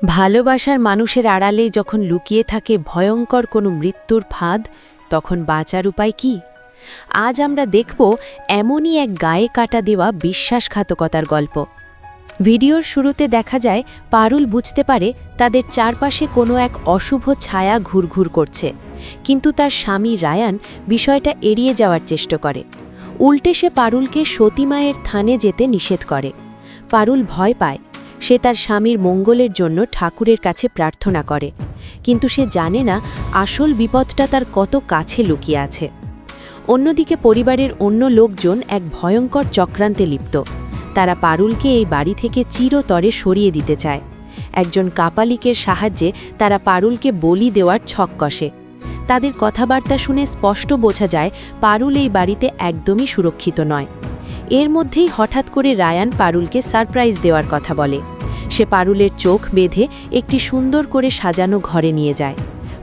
ভালোবাসার মানুষের আড়ালে যখন লুকিয়ে থাকে ভয়ঙ্কর কোনো মৃত্যুর ফাঁদ, তখন বাঁচার উপায় কি? আজ আমরা দেখব এমনই এক গায়ে কাটা দেওয়া বিশ্বাসঘাতকতার গল্প। ভিডিওর শুরুতে দেখা যায় পারুল বুঝতে পারে তাদের চারপাশে কোনো এক অশুভ ছায়া ঘুরঘুর করছে, কিন্তু তার স্বামী রায়ান বিষয়টা এড়িয়ে যাওয়ার চেষ্টা করে। উল্টে সে পারুলকে সতীমায়ের থানে যেতে নিষেধ করে। পারুল ভয় পায়। সে তার স্বামীর মঙ্গলের জন্য ঠাকুরের কাছে প্রার্থনা করে, কিন্তু সে জানে না আসল বিপদটা তার কত কাছে লুকিয়ে আছে। অন্যদিকে পরিবারের অন্য লোকজন এক ভয়ঙ্কর চক্রান্তে লিপ্ত। তারা পারুলকে এই বাড়ি থেকে চিরতরে সরিয়ে দিতে চায়। একজন কাপালিকের সাহায্যে তারা পারুলকে বলি দেওয়ার ছক কষে। তাদের কথাবার্তা শুনে স্পষ্ট বোঝা যায় পারুল এই বাড়িতে একদমই সুরক্ষিত নয়। এর মধ্যেই হঠাৎ করে রায়ান পারুলকে সারপ্রাইজ দেওয়ার কথা বলে। সে পারুলের চোখ বেঁধে একটি সুন্দর করে সাজানো ঘরে নিয়ে যায়।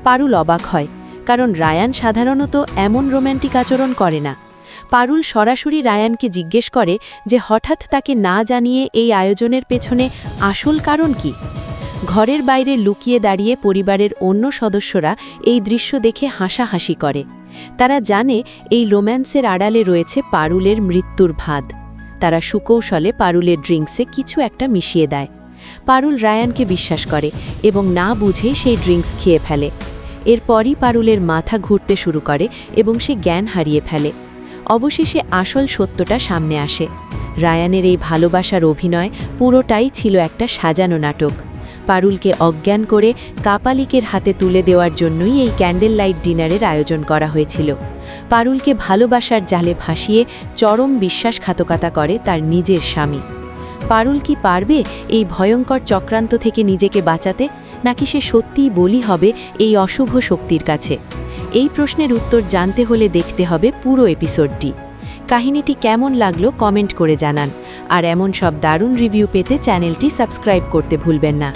পারুল অবাক হয়, কারণ রায়ান সাধারণত এমন রোম্যান্টিক আচরণ করে না। পারুল সরাসরি রায়ানকে জিজ্ঞেস করে যে হঠাৎ তাকে না জানিয়ে এই আয়োজনের পেছনে আসল কারণ কি। ঘরের বাইরে লুকিয়ে দাঁড়িয়ে পরিবারের অন্য সদস্যরা এই দৃশ্য দেখে হাসাহাসি করে। তারা জানে এই রোম্যান্সের আড়ালে রয়েছে পারুলের মৃত্যুর ফাঁদ। তারা সুকৌশলে পারুলের ড্রিঙ্কসে কিছু একটা মিশিয়ে দেয়। পারুল রায়ানকে বিশ্বাস করে এবং না বুঝে সেই ড্রিঙ্কস খেয়ে ফেলে। এরপরই পারুলের মাথা ঘুরতে শুরু করে এবং সে জ্ঞান হারিয়ে ফেলে। অবশেষে আসল সত্যটা সামনে আসে। রায়ানের এই ভালোবাসার অভিনয় পুরোটাই ছিল একটা সাজানো নাটক। পারুলকে অজ্ঞান করে কাপালিকের হাতে তুলে দেওয়ার জন্যই এই ক্যান্ডেল লাইট ডিনারের আয়োজন করা হয়েছিল। পারুলকে ভালোবাসার জালে ভাসিয়ে চরম বিশ্বাসঘাতকতা করে তার নিজের স্বামী। পারুল কি পারবে এই ভয়ঙ্কর চক্রান্ত থেকে নিজেকে বাঁচাতে, নাকি সে সত্যিই বলি হবে এই অশুভ শক্তির কাছে? এই প্রশ্নের উত্তর জানতে হলে দেখতে হবে পুরো এপিসোডটি। কাহিনীটি কেমন লাগলো কমেন্ট করে জানান, আর এমন সব দারুণ রিভিউ পেতে চ্যানেলটি সাবস্ক্রাইব করতে ভুলবেন না।